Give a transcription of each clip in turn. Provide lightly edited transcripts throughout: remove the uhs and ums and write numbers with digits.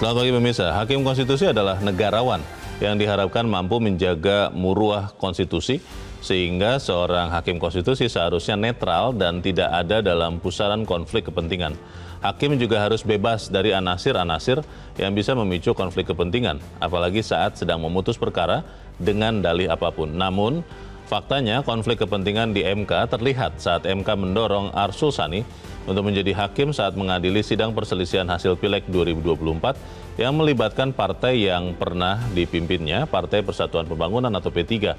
Selamat pagi pemirsa, Hakim Konstitusi adalah negarawan yang diharapkan mampu menjaga muruah konstitusi sehingga seorang Hakim Konstitusi seharusnya netral dan tidak ada dalam pusaran konflik kepentingan. Hakim juga harus bebas dari anasir-anasir yang bisa memicu konflik kepentingan, apalagi saat sedang memutus perkara dengan dalih apapun. Namun, faktanya konflik kepentingan di MK terlihat saat MK mendorong Arsul Sani untuk menjadi hakim saat mengadili sidang perselisihan hasil Pileg 2024 yang melibatkan partai yang pernah dipimpinnya, Partai Persatuan Pembangunan atau P3.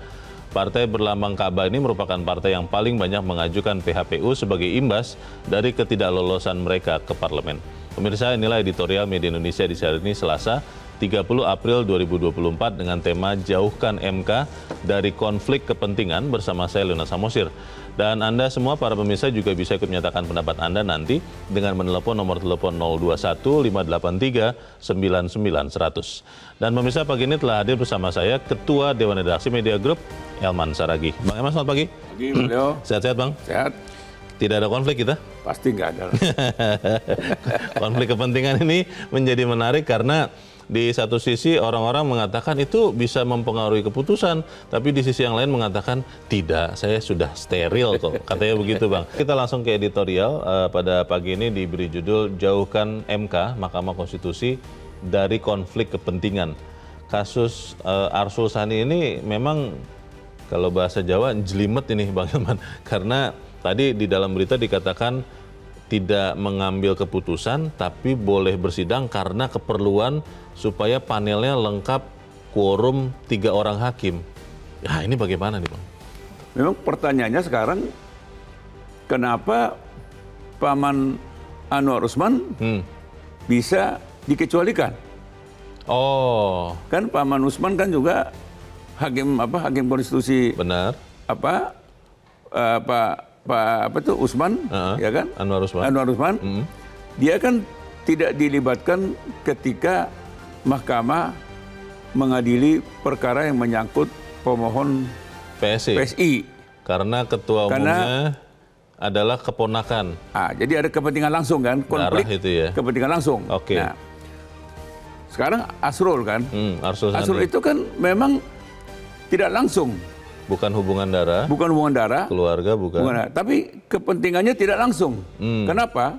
Partai berlambang Ka'bah ini merupakan partai yang paling banyak mengajukan PHPU sebagai imbas dari ketidaklolosan mereka ke parlemen. Pemirsa, inilah editorial Media Indonesia di hari ini Selasa 30 April 2024 dengan tema Jauhkan MK dari Konflik Kepentingan bersama saya Leona Samosir. Dan Anda semua para pemirsa juga bisa ikut menyatakan pendapat Anda nanti dengan menelepon nomor telepon 021 583 99 100. Dan pemirsa, pagi ini telah hadir bersama saya Ketua Dewan Redaksi Media Group Elman Saragih. Bang Elman, selamat pagi. Pagi, beliau. Sehat-sehat Bang? Sehat. Tidak ada konflik kita? Pasti nggak ada. Konflik kepentingan ini menjadi menarik karena di satu sisi orang-orang mengatakan itu bisa mempengaruhi keputusan, tapi di sisi yang lain mengatakan tidak, saya sudah steril kok, katanya begitu Bang. Kita langsung ke editorial pada pagi ini diberi judul Jauhkan MK, Mahkamah Konstitusi dari Konflik Kepentingan. Kasus Arsul Sani ini memang kalau bahasa Jawa jelimet ini Bang Elman, karena tadi di dalam berita dikatakan tidak mengambil keputusan, tapi boleh bersidang karena keperluan supaya panelnya lengkap quorum 3 orang hakim. Ya ini bagaimana nih Bang? Memang pertanyaannya sekarang, kenapa Paman Anwar Usman bisa dikecualikan? Oh, kan Paman Usman kan juga hakim konstitusi. benar. Apa tuh Usman, ya kan? Anwar Usman. Anwar Usman, dia kan tidak dilibatkan ketika mahkamah mengadili perkara yang menyangkut pemohon PSI. Karena ketua umumnya adalah keponakan. Jadi ada kepentingan langsung kan, konflik itu ya. kepentingan langsung. Oke. Nah, sekarang Asrul kan, Arsul itu kan memang tidak langsung. Bukan hubungan darah. Bukan hubungan darah. Keluarga bukan. Tapi kepentingannya tidak langsung. Kenapa?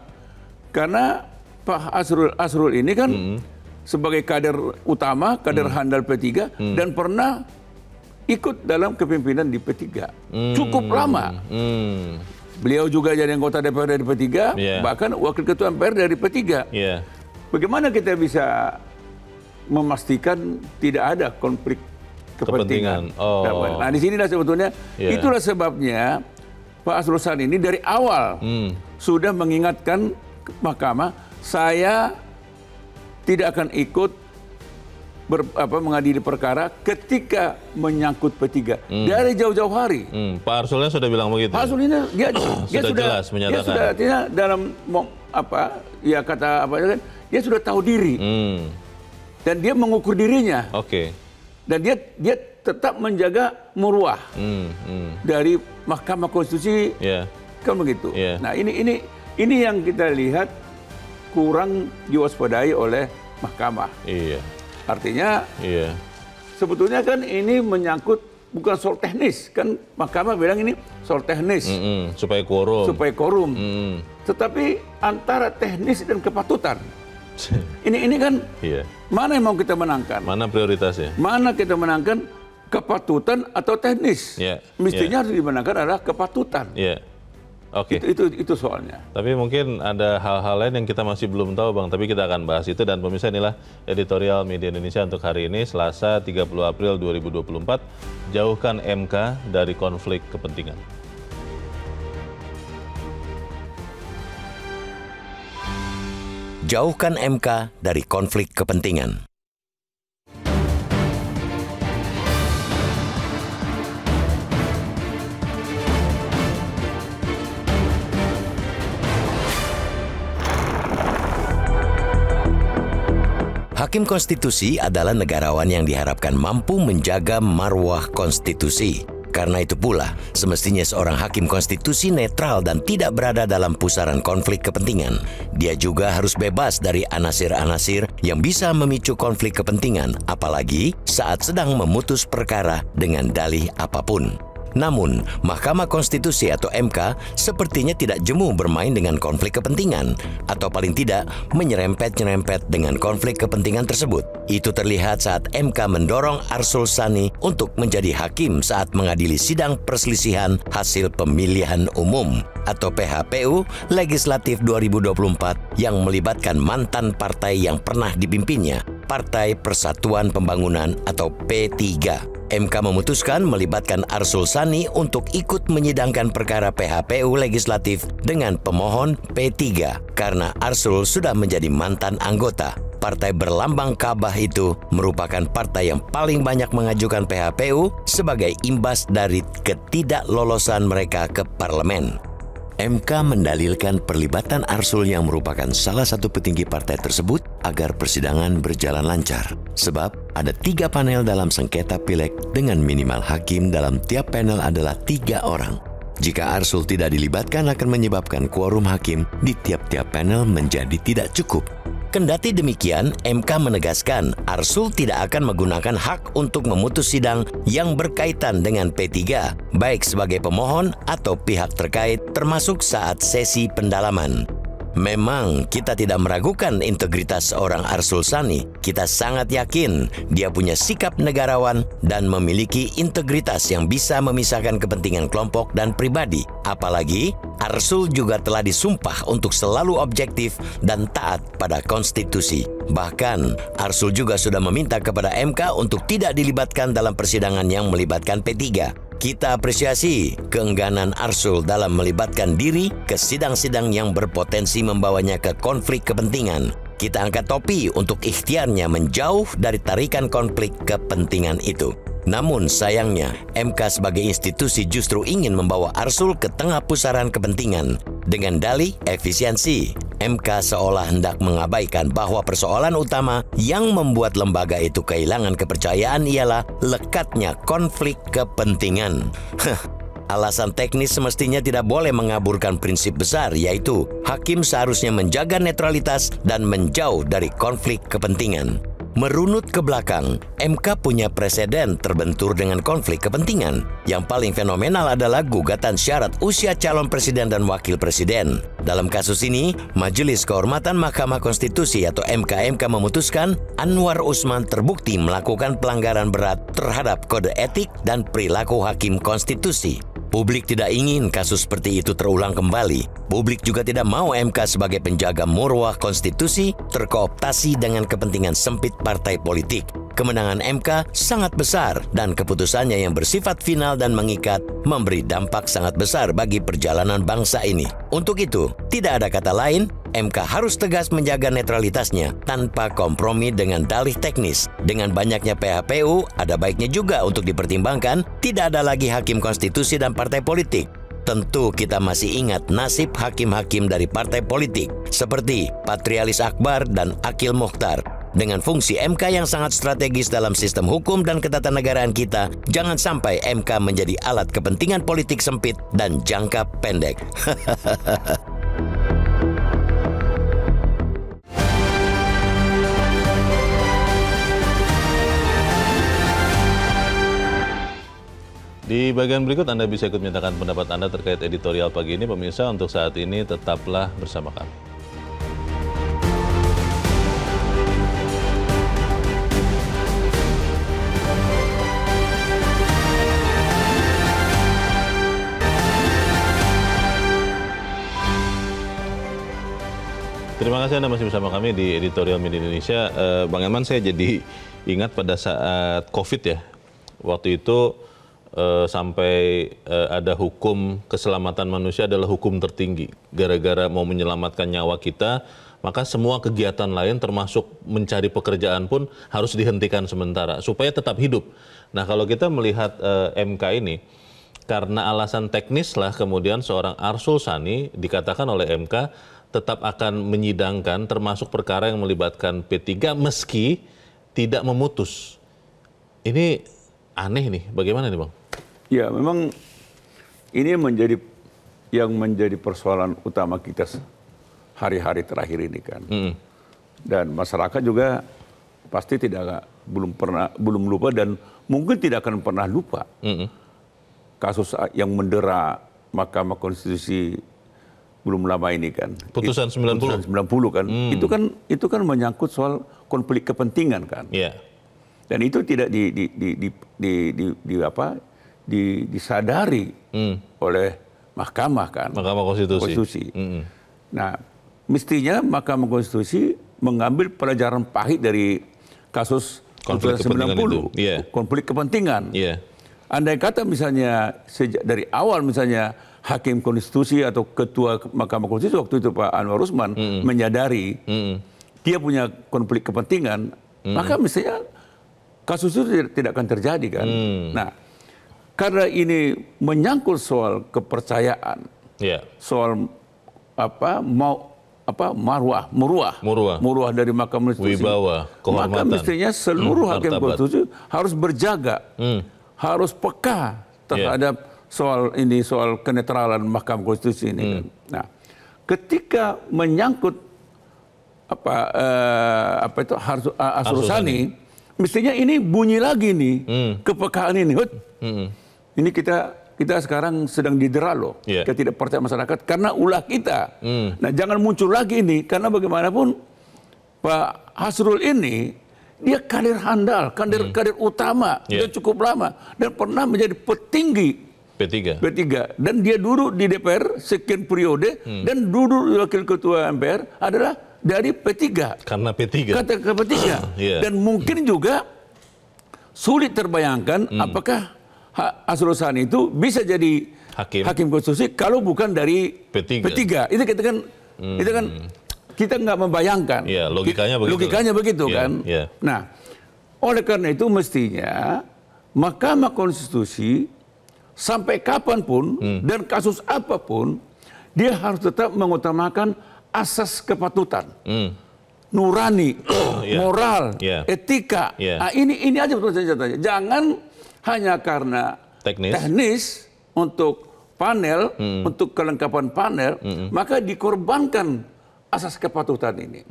Karena Pak Asrul ini kan sebagai kader utama, kader handal P3 dan pernah ikut dalam kepemimpinan di P3. Cukup lama. Beliau juga jadi anggota DPR dari P3, bahkan wakil ketua MPR dari P3. Bagaimana kita bisa memastikan tidak ada konflik kepentingan? Nah, di sinilah sebetulnya itulah sebabnya Pak Arsul Sani ini dari awal sudah mengingatkan mahkamah, saya tidak akan ikut mengadili perkara ketika menyangkut P3 dari jauh-jauh hari. Pak Arsulnya sudah bilang begitu. Pak Arsul ini dia sudah jelas menyatakan. Dia sudah dalam dia sudah tahu diri dan dia mengukur dirinya. Dan dia tetap menjaga muruah dari Mahkamah Konstitusi, kan begitu. Nah ini yang kita lihat kurang diwaspadai oleh mahkamah. Artinya sebetulnya kan ini menyangkut bukan soal teknis, kan mahkamah bilang ini soal teknis supaya quorum. Tetapi antara teknis dan kepatutan. Ini kan mana yang mau kita menangkan? Mana prioritasnya? Mana kita menangkan kepatutan atau teknis? Mestinya harus dimenangkan adalah kepatutan. Itu soalnya. Tapi mungkin ada hal-hal lain yang kita masih belum tahu Bang, tapi kita akan bahas itu. Dan pemirsa, inilah editorial Media Indonesia untuk hari ini Selasa 30 April 2024. Jauhkan MK dari konflik kepentingan. Jauhkan MK dari konflik kepentingan. Hakim konstitusi adalah negarawan yang diharapkan mampu menjaga marwah konstitusi Karena itu pula, semestinya seorang hakim konstitusi netral dan tidak berada dalam pusaran konflik kepentingan. Dia juga harus bebas dari anasir-anasir yang bisa memicu konflik kepentingan, apalagi saat sedang memutus perkara dengan dalih apapun. Namun, Mahkamah Konstitusi atau MK sepertinya tidak jemu bermain dengan konflik kepentingan, atau paling tidak menyerempet-nyerempet dengan konflik kepentingan tersebut. Itu terlihat saat MK mendorong Arsul Sani untuk menjadi hakim saat mengadili sidang perselisihan hasil pemilihan umum atau PHPU Legislatif 2024 yang melibatkan mantan partai yang pernah dipimpinnya, Partai Persatuan Pembangunan atau P3. MK memutuskan melibatkan Arsul Sani untuk ikut menyidangkan perkara PHPU Legislatif dengan pemohon P3 karena Arsul sudah menjadi mantan anggota. Partai berlambang Ka'bah itu merupakan partai yang paling banyak mengajukan PHPU sebagai imbas dari ketidaklolosan mereka ke parlemen. MK mendalilkan perlibatan Arsul yang merupakan salah satu petinggi partai tersebut agar persidangan berjalan lancar. Sebab ada 3 panel dalam sengketa pileg dengan minimal hakim dalam tiap panel adalah 3 orang. Jika Arsul tidak dilibatkan akan menyebabkan quorum hakim di tiap-tiap panel menjadi tidak cukup. Kendati demikian, MK menegaskan Arsul tidak akan menggunakan hak untuk memutus sidang yang berkaitan dengan P3, baik sebagai pemohon atau pihak terkait, termasuk saat sesi pendalaman. Memang kita tidak meragukan integritas seorang Arsul Sani. Kita sangat yakin dia punya sikap negarawan dan memiliki integritas yang bisa memisahkan kepentingan kelompok dan pribadi. Apalagi Arsul juga telah disumpah untuk selalu objektif dan taat pada konstitusi. Bahkan Arsul juga sudah meminta kepada MK untuk tidak dilibatkan dalam persidangan yang melibatkan P3. Kita apresiasi keengganan Arsul dalam melibatkan diri ke sidang-sidang yang berpotensi membawanya ke konflik kepentingan. Kita angkat topi untuk ikhtiarnya menjauh dari tarikan konflik kepentingan itu. Namun sayangnya, MK sebagai institusi justru ingin membawa Arsul ke tengah pusaran kepentingan. Dengan dalih efisiensi, MK seolah hendak mengabaikan bahwa persoalan utama yang membuat lembaga itu kehilangan kepercayaan ialah lekatnya konflik kepentingan. Alasan teknis semestinya tidak boleh mengaburkan prinsip besar, yaitu hakim seharusnya menjaga netralitas dan menjauh dari konflik kepentingan. Merunut ke belakang, MK punya preseden terbentur dengan konflik kepentingan. Yang paling fenomenal adalah gugatan syarat usia calon presiden dan wakil presiden. Dalam kasus ini, Majelis Kehormatan Mahkamah Konstitusi atau MK memutuskan Anwar Usman terbukti melakukan pelanggaran berat terhadap kode etik dan perilaku hakim konstitusi. Publik tidak ingin kasus seperti itu terulang kembali. Publik juga tidak mau MK sebagai penjaga marwah konstitusi terkooptasi dengan kepentingan sempit partai politik. Kemenangan MK sangat besar dan keputusannya yang bersifat final dan mengikat memberi dampak sangat besar bagi perjalanan bangsa ini. Untuk itu, tidak ada kata lain, MK harus tegas menjaga netralitasnya tanpa kompromi dengan dalih teknis. Dengan banyaknya PHPU, ada baiknya juga untuk dipertimbangkan tidak ada lagi hakim konstitusi dan partai politik. Tentu kita masih ingat nasib hakim-hakim dari partai politik seperti Patrialis Akbar dan Akil Mukhtar. Dengan fungsi MK yang sangat strategis dalam sistem hukum dan ketatanegaraan kita, jangan sampai MK menjadi alat kepentingan politik sempit dan jangka pendek. Di bagian berikut Anda bisa ikut menyatakan pendapat Anda terkait editorial pagi ini. Pemirsa, untuk saat ini tetaplah bersama kami. Terima kasih Anda masih bersama kami di Editorial Media Indonesia. Bang Eman, saya jadi ingat pada saat COVID ya. Waktu itu sampai ada hukum keselamatan manusia adalah hukum tertinggi. Gara-gara mau menyelamatkan nyawa kita, maka semua kegiatan lain termasuk mencari pekerjaan pun harus dihentikan sementara supaya tetap hidup. Nah, kalau kita melihat MK ini, karena alasan teknis lah kemudian seorang Arsul Sani dikatakan oleh MK tetap akan menyidangkan termasuk perkara yang melibatkan P3 meski tidak memutus. Ini aneh nih, bagaimana nih Bang? Ya, memang ini yang menjadi persoalan utama kita hari-hari terakhir ini kan. Dan masyarakat juga pasti belum lupa dan mungkin tidak akan pernah lupa kasus yang mendera Mahkamah Konstitusi belum lama ini kan. Putusan 90. Putusan 90 kan. Itu kan menyangkut soal konflik kepentingan kan. Yeah. Dan itu tidak disadari oleh Mahkamah kan. Mahkamah Konstitusi. Nah, mestinya Mahkamah Konstitusi mengambil pelajaran pahit dari kasus konflik kepentingan 90, itu. Yeah. konflik kepentingan. Yeah. Andai kata misalnya sejak dari awal misalnya Hakim Konstitusi atau Ketua Mahkamah Konstitusi waktu itu Pak Anwar Usman menyadari dia punya konflik kepentingan, maka mestinya kasus itu tidak akan terjadi kan. Nah, karena ini menyangkut soal kepercayaan, soal muruah dari Mahkamah Konstitusi, wibawa, kehormatan, maka mestinya seluruh hakim konstitusi harus berjaga, harus peka terhadap soal kenetralan Mahkamah Konstitusi ini. Kan. Nah, ketika menyangkut Arsul Sani, mestinya ini bunyi lagi nih kepekaan ini. Ini kita sekarang sedang didera loh. Kita tidak percaya masyarakat karena ulah kita. Nah, jangan muncul lagi ini karena bagaimanapun Pak Hasrul ini dia kader handal, kader utama dan cukup lama dan pernah menjadi petinggi P3 dan dia duduk di DPR sekian periode dan duduk wakil ketua MPR adalah dari P3. Karena P3. Kata P3. Dan mungkin juga sulit terbayangkan apakah Arsul Sani itu bisa jadi hakim konstitusi kalau bukan dari P3. Itu kan kita nggak membayangkan. Ya, logikanya begitu kan. Nah, oleh karena itu mestinya Mahkamah Konstitusi sampai kapanpun dan kasus apapun dia harus tetap mengutamakan asas kepatutan, nurani, moral, etika. Nah, ini aja betul saja. Jangan hanya karena teknis untuk panel, untuk kelengkapan panel, maka dikorbankan asas kepatutan ini.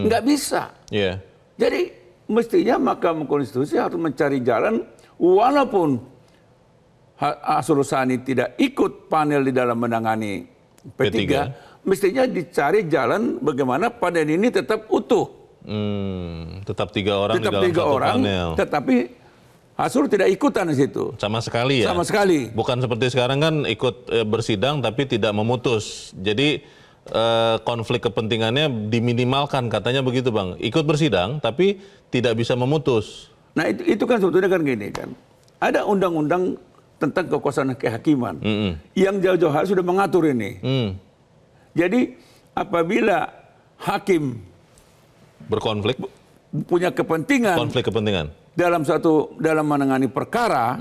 Nggak bisa. Jadi mestinya Mahkamah Konstitusi harus mencari jalan walaupun Arsul Sani tidak ikut panel di dalam menangani P3, mestinya dicari jalan bagaimana panel ini tetap utuh. Tetap 3 orang di dalam satu panel. Tetapi Arsul tidak ikutan di situ. Sama sekali ya? Sama sekali. Bukan seperti sekarang kan ikut bersidang tapi tidak memutus. Jadi konflik kepentingannya diminimalkan katanya begitu Bang. Ikut bersidang tapi tidak bisa memutus. Nah itu kan sebetulnya kan gini kan. Ada undang-undang tentang kekuasaan kehakiman yang jauh-jauh hari sudah mengatur ini. Jadi apabila hakim berkonflik, punya konflik kepentingan dalam menangani perkara,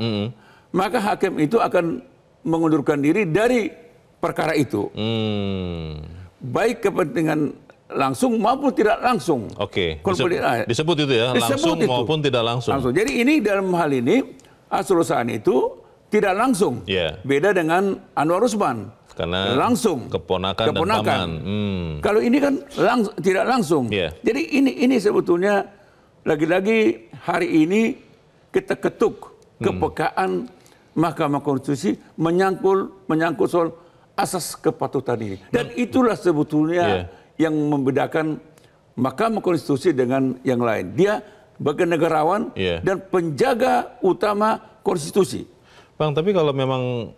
maka hakim itu akan mengundurkan diri dari perkara itu. Baik kepentingan langsung maupun tidak langsung. Oke. Disebut itu ya, langsung maupun tidak langsung. Jadi ini dalam hal ini Arsul Sani itu tidak langsung, beda dengan Anwar Usman. Karena langsung keponakan. Dan paman. Kalau ini kan tidak langsung. Jadi ini sebetulnya lagi-lagi hari ini kita ketuk kepekaan Mahkamah Konstitusi menyangkut soal asas kepatutan ini. Dan itulah sebetulnya yang membedakan Mahkamah Konstitusi dengan yang lain. Dia sebagai negarawan dan penjaga utama konstitusi. Bang, tapi kalau memang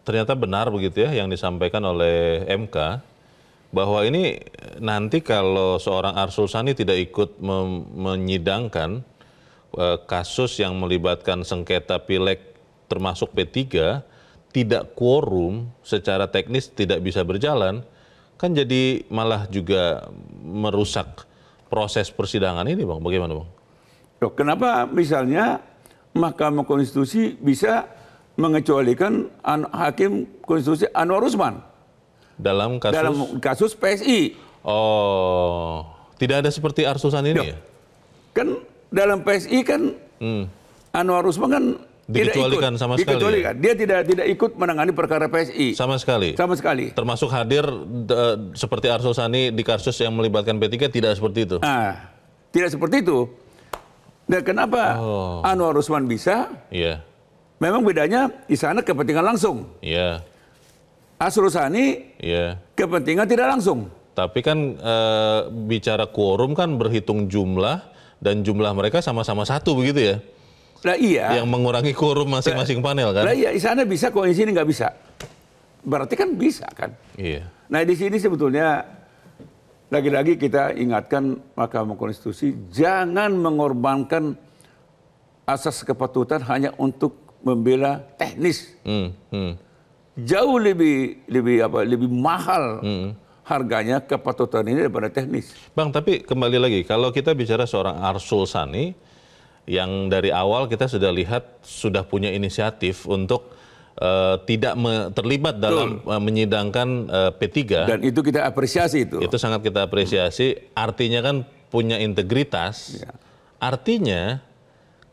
ternyata benar begitu ya yang disampaikan oleh MK, bahwa ini nanti kalau seorang Arsul Sani tidak ikut menyidangkan kasus yang melibatkan sengketa pileg termasuk P3, tidak quorum secara teknis tidak bisa berjalan, kan jadi malah juga merusak proses persidangan ini Bang. Bagaimana Bang? Loh, kenapa misalnya Mahkamah Konstitusi bisa mengecualikan Hakim Konstitusi Anwar Usman dalam kasus PSI? Oh, tidak ada seperti Arsul Sani ini ya? Kan dalam PSI kan Anwar Usman kan Dikecualikan sama sekali. Dikecualikan. Dia tidak ikut menangani perkara PSI. Sama sekali. Sama sekali. Termasuk hadir seperti Arsul Sani di kasus yang melibatkan P3 tidak seperti itu. Nah, tidak seperti itu. Dan kenapa Anwar Usman bisa? Iya. Memang bedanya di sana kepentingan langsung. Iya. Arsul Sani kepentingan tidak langsung. Tapi kan bicara quorum kan berhitung jumlah dan jumlah mereka sama-sama satu begitu ya? Lah iya. Yang mengurangi quorum masing-masing panel kan? Lah iya, di sana bisa kok, di sini nggak bisa. Berarti kan bisa kan? Iya. Nah di sini sebetulnya lagi-lagi kita ingatkan Mahkamah Konstitusi jangan mengorbankan asas kepatutan hanya untuk membela teknis. Jauh lebih mahal harganya kepatutan ini daripada teknis. Bang, tapi kembali lagi, kalau kita bicara seorang Arsul Sani, yang dari awal kita sudah lihat sudah punya inisiatif untuk tidak terlibat dalam menyidangkan P3. Dan itu kita apresiasi itu. Itu sangat kita apresiasi, artinya kan punya integritas. Ya. Artinya,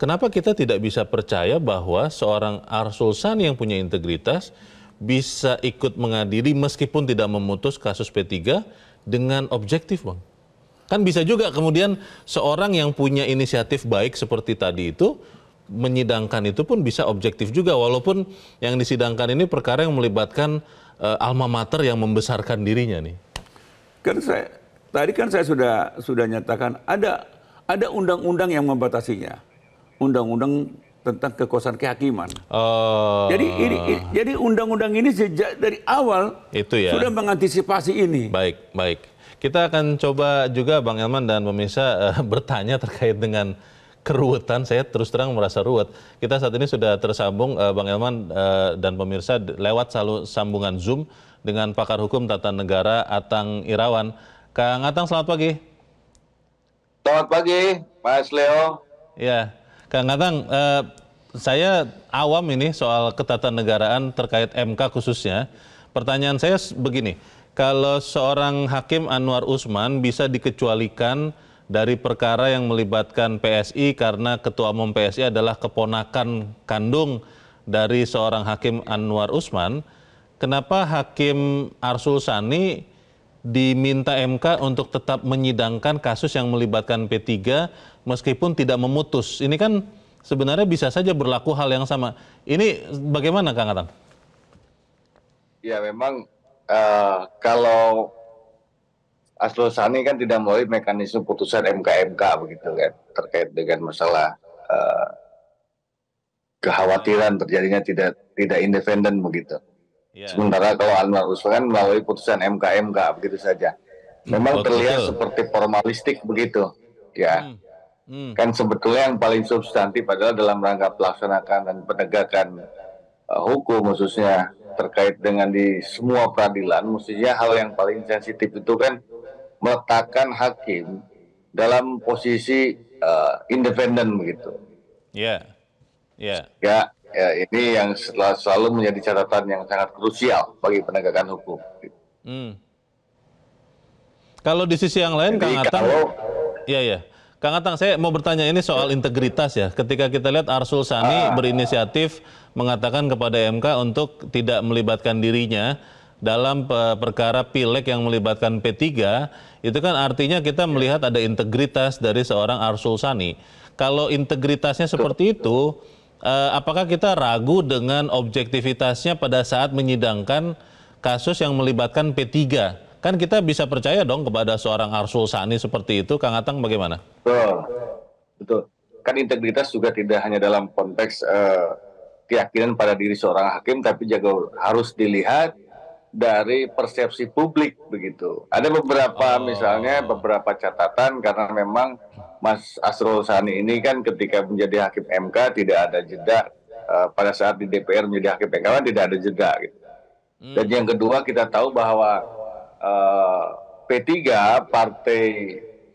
kenapa kita tidak bisa percaya bahwa seorang Arsul Sani yang punya integritas bisa ikut mengadili meskipun tidak memutus kasus P3 dengan objektif, Bang? Kan bisa juga kemudian seorang yang punya inisiatif baik seperti tadi itu, menyidangkan itu pun bisa objektif juga, walaupun yang disidangkan ini perkara yang melibatkan alma mater yang membesarkan dirinya nih. Kan tadi saya sudah nyatakan ada undang-undang yang membatasinya. Undang-undang tentang kekuasaan kehakiman. Jadi undang-undang ini sejak dari awal itu sudah mengantisipasi ini. Baik. Kita akan coba juga Bang Elman dan pemirsa bertanya terkait dengan keruwetan. Saya terus terang merasa ruwet. Kita saat ini sudah tersambung Bang Elman dan pemirsa lewat sambungan Zoom dengan pakar hukum tata negara Atang Irawan. Kang Atang, selamat pagi. Selamat pagi, Mas Leo. Ya, Kang Atang, saya awam ini soal ketatanegaraan terkait MK khususnya. Pertanyaan saya begini. Kalau seorang hakim Anwar Usman bisa dikecualikan dari perkara yang melibatkan PSI karena ketua umum PSI adalah keponakan kandung dari seorang hakim Anwar Usman, kenapa hakim Arsul Sani diminta MK untuk tetap menyidangkan kasus yang melibatkan P3 meskipun tidak memutus? Ini kan sebenarnya bisa saja berlaku hal yang sama. Ini bagaimana, Kang Atang? Ya memang kalau Arsul Sani kan tidak melalui mekanisme putusan MK begitu kan, terkait dengan masalah kekhawatiran terjadinya tidak independen begitu. Yeah. Sementara kalau Anwar Usman melalui putusan MK begitu saja. Memang terlihat seperti formalistik begitu, ya. Kan sebetulnya yang paling substantif adalah dalam rangka pelaksanakan dan penegakan hukum khususnya terkait dengan di semua peradilan, mestinya hal yang paling sensitif itu kan meletakkan hakim dalam posisi independen begitu. Ya, ini yang selalu menjadi catatan yang sangat krusial bagi penegakan hukum. Kalau di sisi yang lain, Kang Atang, Kang Atang, saya mau bertanya ini soal integritas ya. Ketika kita lihat Arsul Sani berinisiatif mengatakan kepada MK untuk tidak melibatkan dirinya dalam perkara pileg yang melibatkan P3, itu kan artinya kita melihat ada integritas dari seorang Arsul Sani. Kalau integritasnya seperti itu, apakah kita ragu dengan objektivitasnya pada saat menyidangkan kasus yang melibatkan P3? Kan kita bisa percaya dong kepada seorang Arsul Sani seperti itu, Kang Atang, bagaimana? Betul. Kan integritas juga tidak hanya dalam konteks keyakinan pada diri seorang hakim, tapi juga harus dilihat dari persepsi publik begitu. Ada misalnya beberapa catatan karena memang Mas Arsul Sani ini kan ketika menjadi hakim MK tidak ada jeda, pada saat di DPR menjadi hakim MK tidak ada jeda gitu. Dan yang kedua kita tahu bahwa P3 partai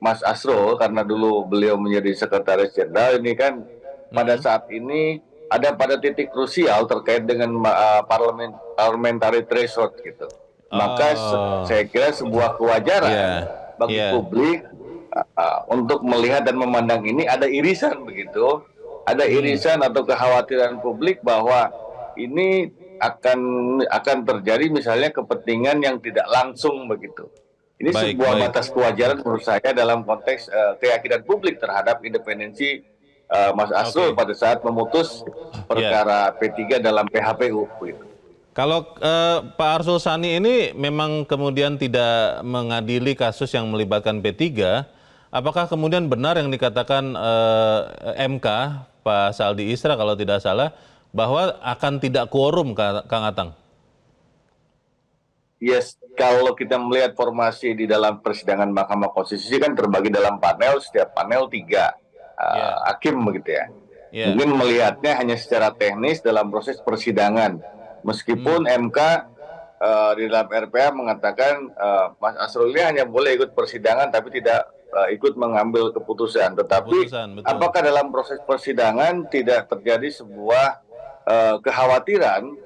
Mas Arsul, karena dulu beliau menjadi sekretaris jenderal ini kan pada saat ini ada pada titik krusial terkait dengan parliamentary threshold gitu. Maka saya kira sebuah kewajaran bagi publik untuk melihat dan memandang ini ada irisan begitu ada irisan atau kekhawatiran publik bahwa ini akan terjadi misalnya kepentingan yang tidak langsung begitu. Ini sebuah batas kewajaran menurut saya dalam konteks keyakinan publik terhadap independensi Mas Asrul pada saat memutus perkara P3 dalam PHPU. Begitu. Kalau Pak Arsul Sani ini memang kemudian tidak mengadili kasus yang melibatkan P3, apakah kemudian benar yang dikatakan MK, Pak Saldi Isra kalau tidak salah, bahwa akan tidak quorum, Kang Atang? Yes, kalau kita melihat formasi di dalam persidangan Mahkamah Konstitusi kan terbagi dalam panel, setiap panel 3 hakim begitu ya. Mungkin melihatnya hanya secara teknis dalam proses persidangan. Meskipun MK di dalam RPA mengatakan Mas Asrul ini hanya boleh ikut persidangan tapi tidak ikut mengambil keputusan. Tetapi apakah dalam proses persidangan tidak terjadi sebuah kekhawatiran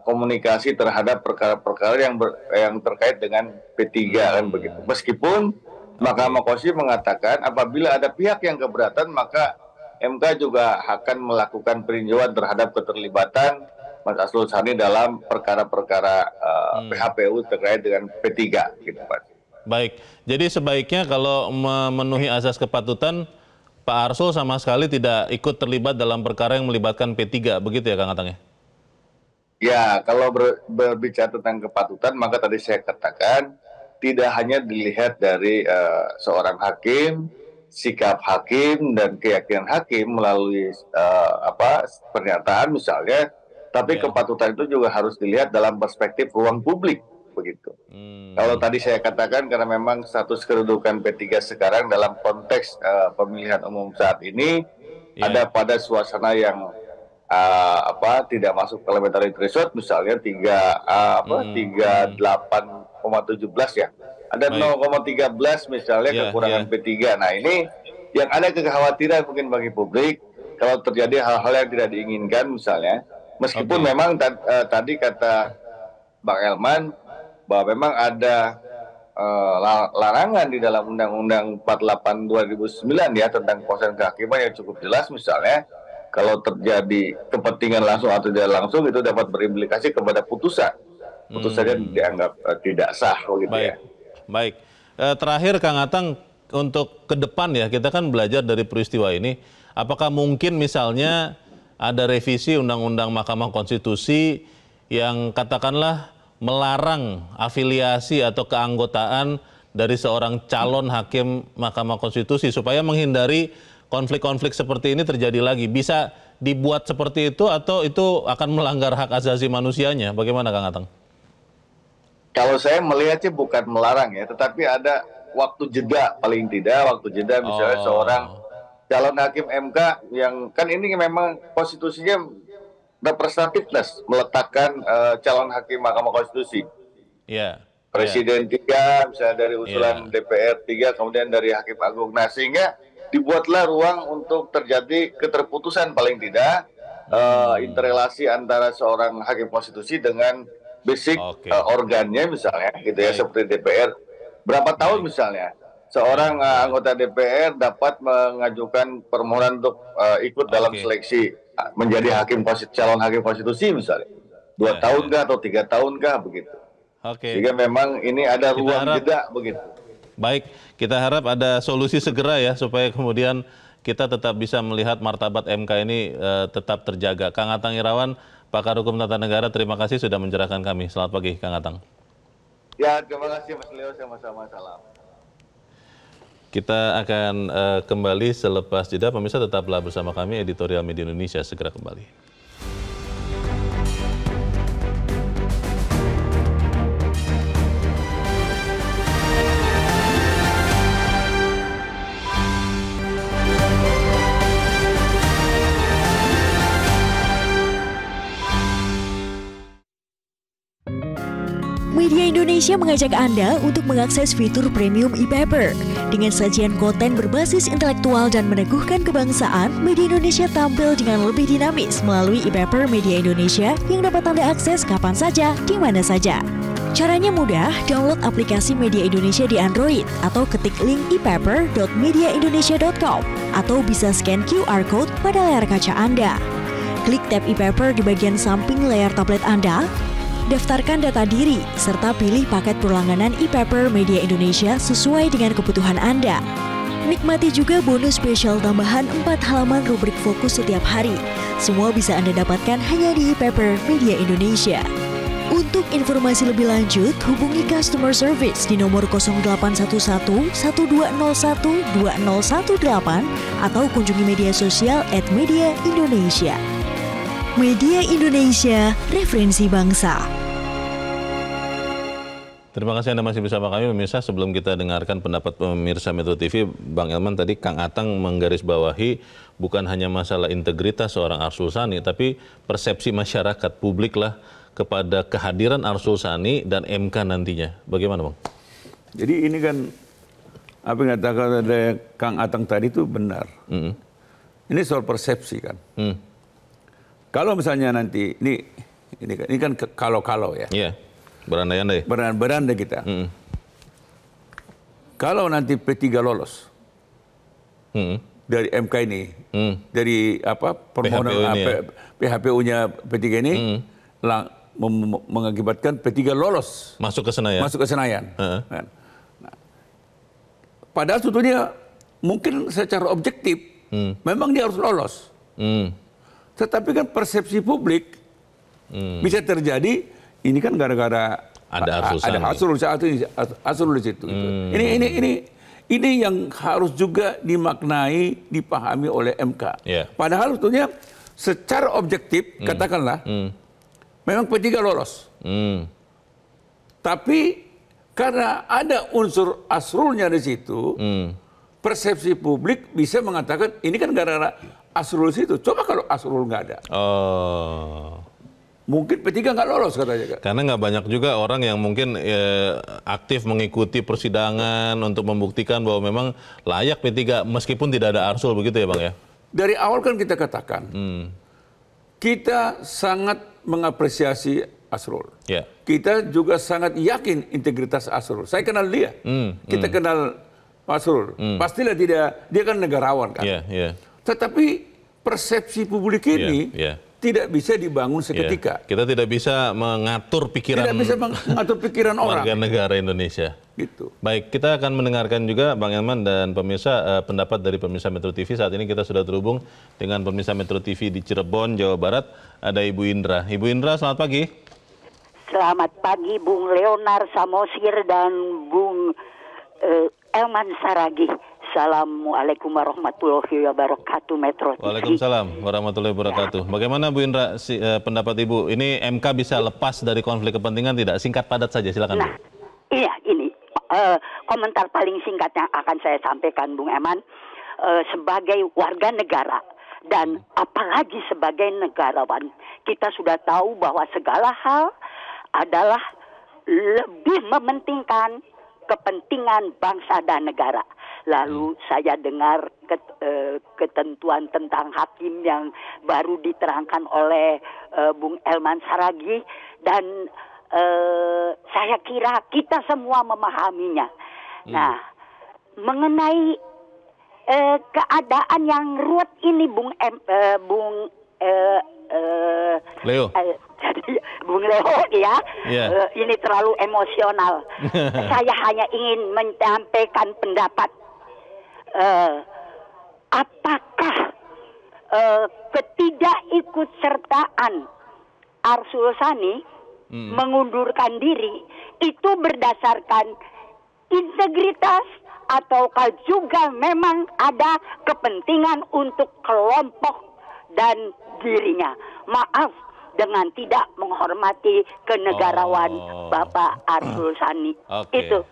komunikasi terhadap perkara-perkara yang terkait dengan P3 kan begitu. Meskipun Mahkamah Konstitusi mengatakan apabila ada pihak yang keberatan maka MK juga akan melakukan peninjauan terhadap keterlibatan Mas Asrul Sani dalam perkara-perkara PHPU terkait dengan P3 gitu Pak. Baik, jadi sebaiknya kalau memenuhi asas kepatutan Pak Arsul sama sekali tidak ikut terlibat dalam perkara yang melibatkan P3, begitu ya Kang Atang ya? Ya, kalau berbicara tentang kepatutan, maka tadi saya katakan tidak hanya dilihat dari seorang hakim, sikap hakim dan keyakinan hakim melalui pernyataan misalnya, tapi kepatutan itu juga harus dilihat dalam perspektif ruang publik. Begitu. Kalau tadi saya katakan karena memang status kedudukan P3 sekarang dalam konteks pemilihan umum saat ini ada pada suasana yang tidak masuk parliamentary threshold misalnya 38,17 ya. Ada 0,13 misalnya kekurangan P3. Nah, ini yang ada kekhawatiran mungkin bagi publik kalau terjadi hal-hal yang tidak diinginkan misalnya. Meskipun memang tadi kata Bang Elman bahwa memang ada larangan di dalam Undang-Undang 48 2009 ya tentang kekuasaan kehakiman yang cukup jelas misalnya kalau terjadi kepentingan langsung atau tidak langsung itu dapat berimplikasi kepada putusan. Putusannya dianggap tidak sah gitu ya. Baik. Terakhir Kang Atang untuk ke depan ya kita kan belajar dari peristiwa ini. Apakah mungkin misalnya ada revisi Undang-Undang Mahkamah Konstitusi yang katakanlah melarang afiliasi atau keanggotaan dari seorang calon hakim Mahkamah Konstitusi supaya menghindari konflik-konflik seperti ini terjadi lagi. Bisa dibuat seperti itu atau itu akan melanggar hak asasi manusianya? Bagaimana Kang Atang? Kalau saya melihatnya bukan melarang ya, tetapi ada waktu jeda paling tidak, waktu jeda misalnya seorang calon hakim MK yang kan ini memang konstitusinya representativeness meletakkan calon hakim Mahkamah Konstitusi. Presiden 3, misalnya dari usulan DPR 3, kemudian dari Hakim Agung. Nah, sehingga dibuatlah ruang untuk terjadi keterputusan paling tidak interrelasi antara seorang hakim konstitusi dengan basic organnya misalnya gitu ya seperti DPR. Berapa tahun misalnya seorang anggota DPR dapat mengajukan permohonan untuk ikut dalam seleksi menjadi calon hakim konstitusi misalnya 2 tahun kah atau 3 tahun kah begitu. Sehingga memang ini ada ruang jeda begitu. Baik, kita harap ada solusi segera ya supaya kemudian kita tetap bisa melihat martabat MK ini tetap terjaga. Kang Atang Irawan, pakar hukum tata negara, terima kasih sudah mencerahkan kami. Selamat pagi Kang Atang. Ya, terima kasih Mas Leo, sama-sama, salam. Kita akan kembali selepas jeda. Pemirsa tetaplah bersama kami, Editorial Media Indonesia segera kembali. Media Indonesia mengajak Anda untuk mengakses fitur premium e-paper. Dengan sajian konten berbasis intelektual dan meneguhkan kebangsaan, Media Indonesia tampil dengan lebih dinamis melalui e-paper Media Indonesia yang dapat Anda akses kapan saja, di mana saja. Caranya mudah, download aplikasi Media Indonesia di Android atau ketik link ePaper.mediaindonesia.com atau bisa scan QR Code pada layar kaca Anda. Klik tab ePaper di bagian samping layar tablet Anda, daftarkan data diri, serta pilih paket berlangganan ePaper Media Indonesia sesuai dengan kebutuhan Anda. Nikmati juga bonus spesial tambahan 4 halaman rubrik fokus setiap hari. Semua bisa Anda dapatkan hanya di ePaper Media Indonesia. Untuk informasi lebih lanjut, hubungi customer service di nomor 0811 1201 2018 atau kunjungi media sosial @mediaindonesia. Media Indonesia, referensi bangsa. Terima kasih Anda masih bersama kami pemirsa. Sebelum kita dengarkan pendapat pemirsa Metro TV, Bang Elman tadi Kang Atang menggarisbawahi bukan hanya masalah integritas seorang Arsul Sani, tapi persepsi masyarakat publik lah kepada kehadiran Arsul Sani dan MK nantinya. Bagaimana Bang? Jadi ini kan apa yang dikatakan oleh Kang Atang tadi itu benar. Ini soal persepsi kan. Kalau misalnya nanti ini kan kalau ya. Iya. Berandai-andai. Berandai kita. Kalau nanti P3 lolos dari MK ini, dari apa permohonan PHPU-nya P3 ini mengakibatkan P3 lolos masuk ke Senayan. Nah, padahal sebetulnya mungkin secara objektif memang dia harus lolos. Tetapi kan persepsi publik bisa terjadi ini kan gara-gara ada Arsul di situ. Ini yang harus juga dimaknai, dipahami oleh MK. Padahal sebetulnya secara objektif katakanlah memang P3 lolos. Tapi karena ada unsur Asrulnya di situ, persepsi publik bisa mengatakan ini kan gara-gara Asrul situ. Coba kalau Asrul nggak ada. Mungkin P3 nggak lolos katanya. Karena nggak banyak juga orang yang mungkin aktif mengikuti persidangan untuk membuktikan bahwa memang layak P3 meskipun tidak ada Arsul, begitu ya Bang ya? Dari awal kan kita katakan, kita sangat mengapresiasi Asrul. Kita juga sangat yakin integritas Asrul. Saya kenal dia, kita kenal Asrul. Pastilah dia kan negarawan kan. Tetapi persepsi publik ini tidak bisa dibangun seketika. Kita tidak bisa mengatur pikiran. Tidak bisa mengatur pikiran orang. Warga negara Indonesia. Gitu. Baik, kita akan mendengarkan juga Bang Elman dan pemirsa pendapat dari pemirsa Metro TV. Saat ini kita sudah terhubung dengan pemirsa Metro TV di Cirebon, Jawa Barat. Ada Ibu Indra. Ibu Indra, selamat pagi. Selamat pagi Bung Leonard Samosir dan Bung Elman Saragih. Assalamualaikum warahmatullahi wabarakatuh Metro TV. Waalaikumsalam warahmatullahi wabarakatuh. Bagaimana Bu Indra pendapat Ibu? Ini MK bisa lepas dari konflik kepentingan tidak? Singkat padat saja, silakan. Nah, iya ini komentar paling singkat yang akan saya sampaikan Bung Eman. Sebagai warga negara dan apalagi sebagai negarawan, kita sudah tahu bahwa segala hal adalah lebih mementingkan kepentingan bangsa dan negara. Lalu saya dengar ketentuan tentang hakim yang baru diterangkan oleh Bung Elman Saragih dan saya kira kita semua memahaminya. Nah, mengenai keadaan yang ruwet ini Bung Leo. Bung Leo ya, ini terlalu emosional. Saya hanya ingin menyampaikan pendapat. Apakah ketidakikutsertaan Arsul Sani mengundurkan diri itu berdasarkan integritas ataukah juga memang ada kepentingan untuk kelompok dan dirinya? Maaf dengan tidak menghormati kenegarawan Bapak Arsul Sani. Itu.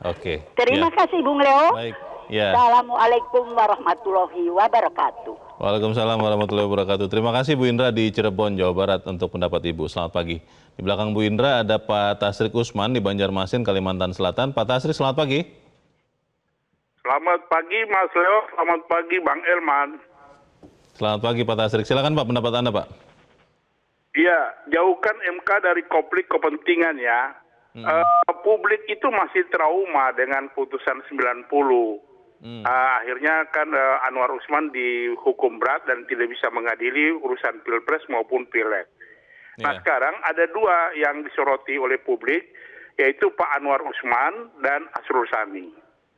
Terima kasih Bung Leo. Baik. Assalamualaikum warahmatullahi wabarakatuh. Waalaikumsalam warahmatullahi wabarakatuh. Terima kasih Bu Indra di Cirebon, Jawa Barat untuk pendapat Ibu. Selamat pagi. Di belakang Bu Indra ada Pak Tasrik Usman di Banjarmasin, Kalimantan Selatan. Pak Tasrik, selamat pagi. Selamat pagi Mas Leo, selamat pagi Bang Elman. Selamat pagi Pak Tasrik. Silakan Pak, pendapat Anda Pak. Iya, jauhkan MK dari konflik kepentingan ya. Publik itu masih trauma dengan putusan 90. Akhirnya kan Anwar Usman dihukum berat dan tidak bisa mengadili urusan Pilpres maupun Pileg. Nah sekarang ada dua yang disoroti oleh publik, yaitu Pak Anwar Usman dan Asrul Sani.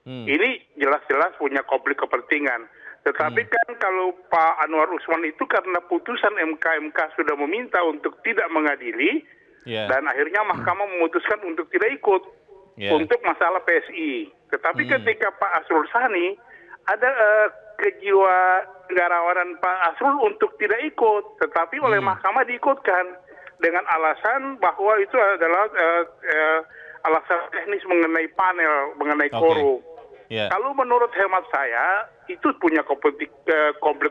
Ini jelas-jelas punya konflik kepentingan. Tetapi kan kalau Pak Anwar Usman itu karena putusan MK sudah meminta untuk tidak mengadili, dan akhirnya mahkamah memutuskan untuk tidak ikut untuk masalah PSI. Tetapi ketika Pak Asrul Sani ada kejiwa negarawanan Pak Asrul untuk tidak ikut, tetapi oleh mahkamah diikutkan dengan alasan bahwa itu adalah alasan teknis mengenai panel, mengenai quorum. Kalau menurut hemat saya itu punya konflik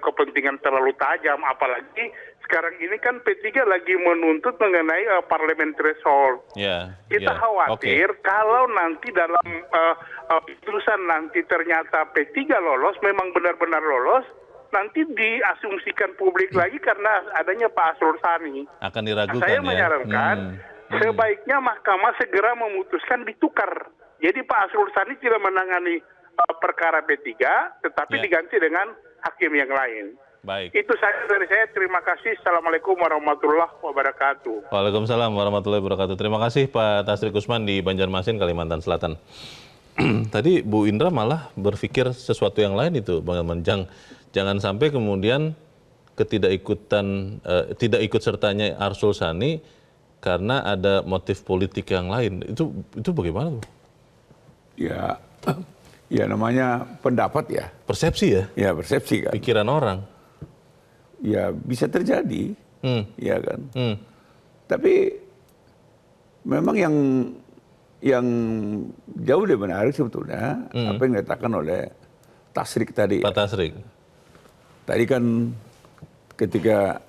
kepentingan terlalu tajam, apalagi sekarang ini kan P3 lagi menuntut mengenai parliamentary threshold. Kita khawatir kalau nanti dalam putusan nanti ternyata P3 lolos, memang benar-benar lolos, nanti diasumsikan publik lagi karena adanya Pak Asrul Sani. Akan diragukan. Saya menyarankan sebaiknya mahkamah segera memutuskan ditukar. Jadi Pak Asrul Sani tidak menangani perkara P3, tetapi diganti dengan hakim yang lain. Baik. Itu saja dari saya. Terima kasih. Assalamualaikum warahmatullahi wabarakatuh. Waalaikumsalam warahmatullahi wabarakatuh. Terima kasih Pak Tasrik Usman di Banjarmasin, Kalimantan Selatan. Tadi Bu Indra malah berpikir sesuatu yang lain itu, Bang Elman. Jangan sampai kemudian ketidakikutan, tidak ikut sertanya Arsul Sani karena ada motif politik yang lain. Itu bagaimana, Bu? Ya namanya pendapat ya. Persepsi ya? Ya persepsi kan. Pikiran orang. Ya bisa terjadi, ya kan. Tapi memang yang jauh lebih menarik sebetulnya apa yang dikatakan oleh Tasrik tadi. Pak Tasrik. Tadi kan ketika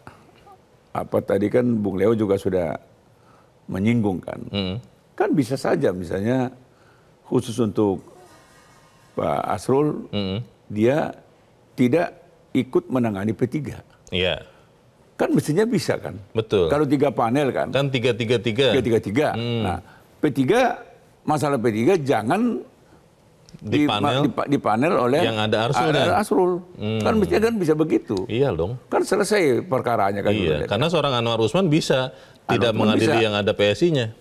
tadi kan Bung Leo juga sudah menyinggung kan. Kan bisa saja misalnya khusus untuk Pak Asrul, dia tidak ikut menangani P3. Iya. Kan mestinya bisa kan. Betul. Kalau 3 panel kan. Kan 3-3-3. 3-3-3. Nah, P3, masalah P3 jangan di panel oleh yang ada Asrul. Kan mestinya kan bisa begitu. Iya dong. Kan selesai perkaranya kan. Iya, karena seorang Anwar Usman bisa tidak mengadili yang ada PSI-nya.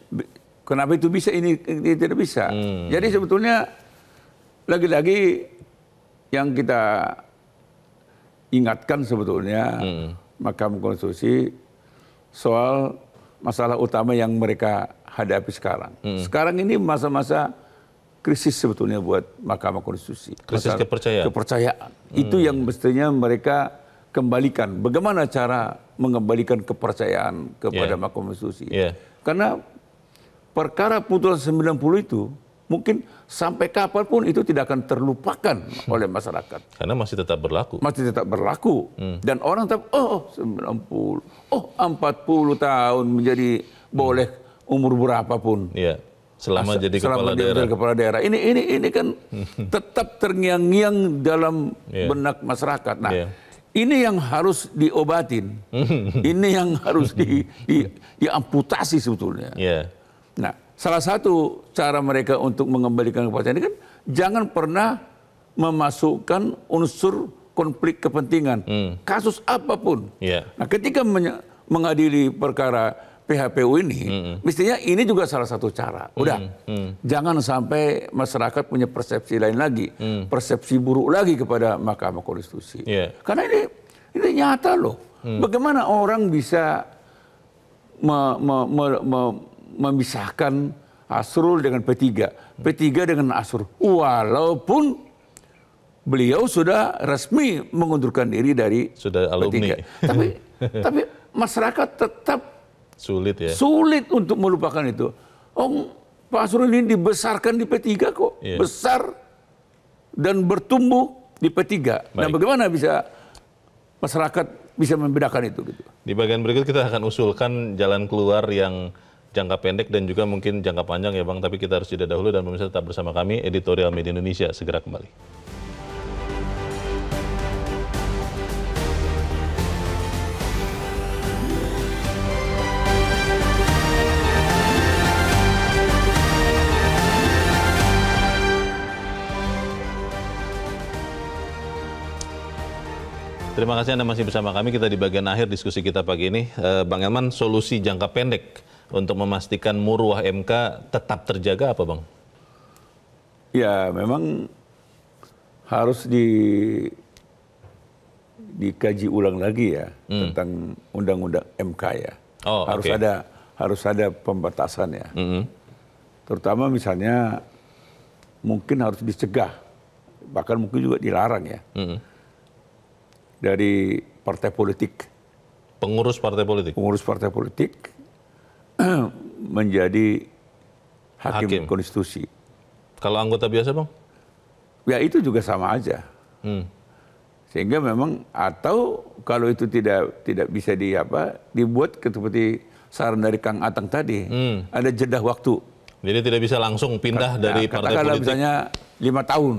Kenapa itu bisa, ini tidak bisa? Jadi sebetulnya lagi-lagi yang kita ingatkan sebetulnya Mahkamah Konstitusi soal masalah utama yang mereka hadapi sekarang. Sekarang ini masa-masa krisis sebetulnya buat Mahkamah Konstitusi. Krisis kepercayaan. Itu yang mestinya mereka kembalikan. Bagaimana cara mengembalikan kepercayaan kepada Mahkamah Konstitusi? Karena perkara putusan 90 itu mungkin sampai kapanpun itu tidak akan terlupakan oleh masyarakat. Karena masih tetap berlaku. Masih tetap berlaku. Dan orang tetap, 90, 40 tahun menjadi boleh umur berapapun. Iya. Selama jadi kepala daerah. Ini kan tetap terngiang-ngiang dalam benak masyarakat. Nah, ini yang harus diobatin. Ini yang harus diamputasi sebetulnya. Nah, salah satu cara mereka untuk mengembalikan kepercayaan ini kan jangan pernah memasukkan unsur konflik kepentingan. Kasus apapun. Nah, ketika mengadili perkara PHPU ini, mestinya ini juga salah satu cara. Jangan sampai masyarakat punya persepsi lain lagi, persepsi buruk lagi kepada Mahkamah Konstitusi. Karena ini nyata loh. Bagaimana orang bisa memisahkan Asrul dengan P3, P3 dengan Asrul, walaupun beliau sudah resmi mengundurkan diri dari alumni. P3. Tapi masyarakat tetap sulit untuk melupakan itu. Pak Asrul ini dibesarkan di P3 kok. Besar dan bertumbuh di P3. Nah, bagaimana bisa masyarakat bisa membedakan itu? Gitu. Di bagian berikut kita akan usulkan jalan keluar yang jangka pendek dan juga mungkin jangka panjang ya Bang. Tapi kita harus jeda dahulu dan pemirsa tetap bersama kami. Editorial Media Indonesia segera kembali. Terima kasih Anda masih bersama kami. Kita di bagian akhir diskusi kita pagi ini. Bang Elman, solusi jangka pendek untuk memastikan muruah MK tetap terjaga apa, Bang? Ya, memang harus dikaji ulang lagi ya tentang undang-undang MK ya. Oh, harus ada pembatasan ya. Terutama misalnya mungkin harus dicegah, bahkan mungkin juga dilarang ya. Dari partai politik. Pengurus partai politik? Pengurus partai politik menjadi hakim konstitusi. Kalau anggota biasa, Bang? Ya itu juga sama aja. Sehingga memang, atau kalau itu tidak bisa dibuat seperti saran dari Kang Atang tadi, ada jeda waktu. Jadi tidak bisa langsung pindah dari partai politik? Katakanlah misalnya 5 tahun.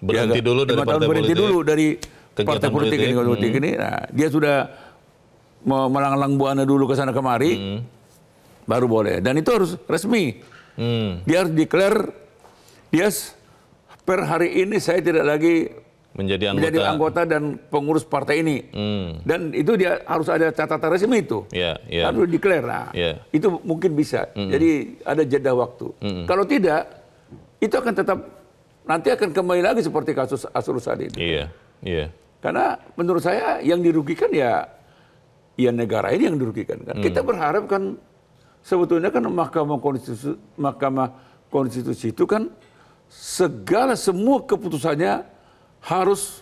Berhenti dulu dari partai politik? Berhenti dulu dari partai politik ini. Nah, dia sudah melalang buana dulu ke sana kemari, baru boleh. Dan itu harus resmi. Dia harus declare, dia per hari ini saya tidak lagi menjadi anggota dan pengurus partai ini. Dan itu dia harus ada catatan resmi itu. Harus declare. Nah, itu mungkin bisa. Jadi ada jeda waktu. Kalau tidak, itu akan tetap nanti akan kembali lagi seperti kasus Asrul Sani itu. Karena menurut saya yang dirugikan ya negara ini yang dirugikan. Kan. Kita berharap kan sebetulnya kan Mahkamah Konstitusi itu kan semua keputusannya harus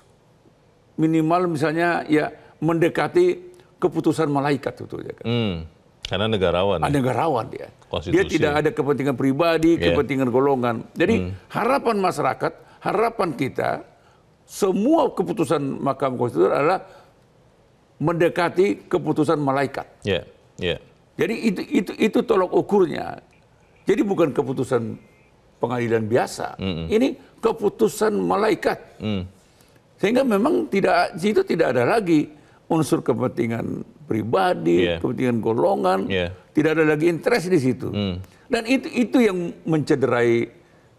minimal misalnya ya mendekati keputusan malaikat sebetulnya kan. Karena negarawan. Negarawan dia. Dia tidak ada kepentingan pribadi, kepentingan golongan. Jadi harapan masyarakat, harapan kita, semua keputusan Mahkamah Konstitusi adalah mendekati keputusan malaikat. Jadi itu tolok ukurnya. Jadi bukan keputusan pengadilan biasa. Ini keputusan malaikat. Sehingga memang situ tidak ada lagi unsur kepentingan pribadi, kepentingan golongan, tidak ada lagi interest di situ. Dan itu yang mencederai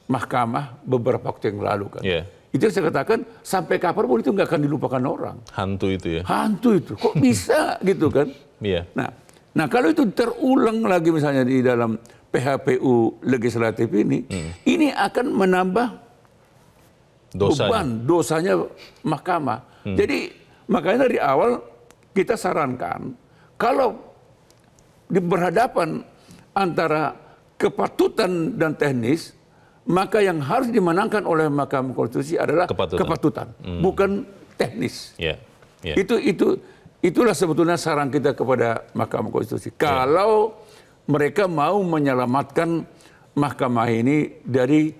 mahkamah beberapa waktu yang lalu kan. Itu yang saya katakan, sampai kapan pun itu nggak akan dilupakan orang. Hantu itu ya? Hantu itu, kok bisa gitu kan? Nah kalau itu terulang lagi misalnya di dalam PHPU legislatif ini akan menambah dosanya mahkamah. Jadi makanya dari awal kita sarankan, kalau berhadapan antara kepatutan dan teknis, maka yang harus dimenangkan oleh Mahkamah Konstitusi adalah kepatutan, bukan teknis. Itulah sebetulnya saran kita kepada Mahkamah Konstitusi. Kalau mereka mau menyelamatkan mahkamah ini dari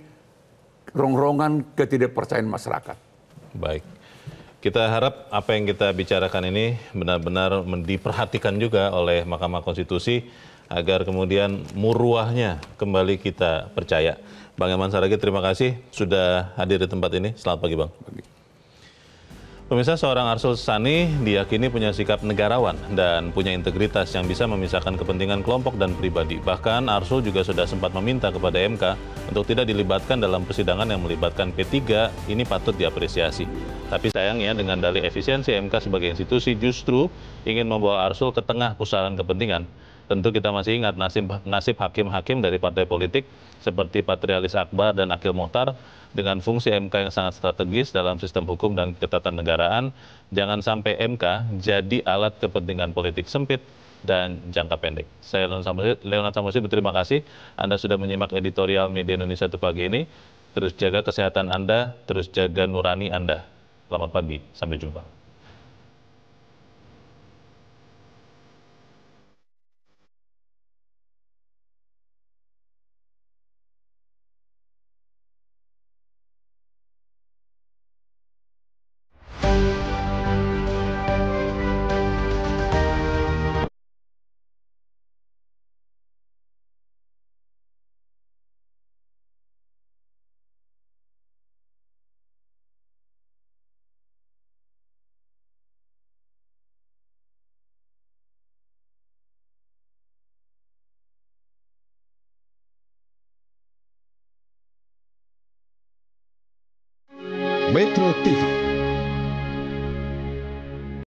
rongrongan ketidakpercayaan masyarakat. Baik. Kita harap apa yang kita bicarakan ini benar-benar diperhatikan juga oleh Mahkamah Konstitusi agar kemudian muruahnya kembali kita percaya. Bang Elman Saragih, terima kasih sudah hadir di tempat ini. Selamat pagi, Bang. Pemirsa, seorang Arsul Sani diyakini punya sikap negarawan dan punya integritas yang bisa memisahkan kepentingan kelompok dan pribadi. Bahkan Arsul juga sudah sempat meminta kepada MK untuk tidak dilibatkan dalam persidangan yang melibatkan P3, ini patut diapresiasi. Tapi sayangnya dengan dalih efisiensi MK sebagai institusi justru ingin membawa Arsul ke tengah pusaran kepentingan. Tentu kita masih ingat nasib hakim-hakim dari partai politik seperti Patrialis Akbar dan Akil Mokhtar dengan fungsi MK yang sangat strategis dalam sistem hukum dan ketatanegaraan. Jangan sampai MK jadi alat kepentingan politik sempit dan jangka pendek. Saya Leonard Samusi berterima kasih Anda sudah menyimak editorial Media Indonesia untuk pagi ini. Terus jaga kesehatan Anda, terus jaga nurani Anda. Selamat pagi, sampai jumpa. Metro TV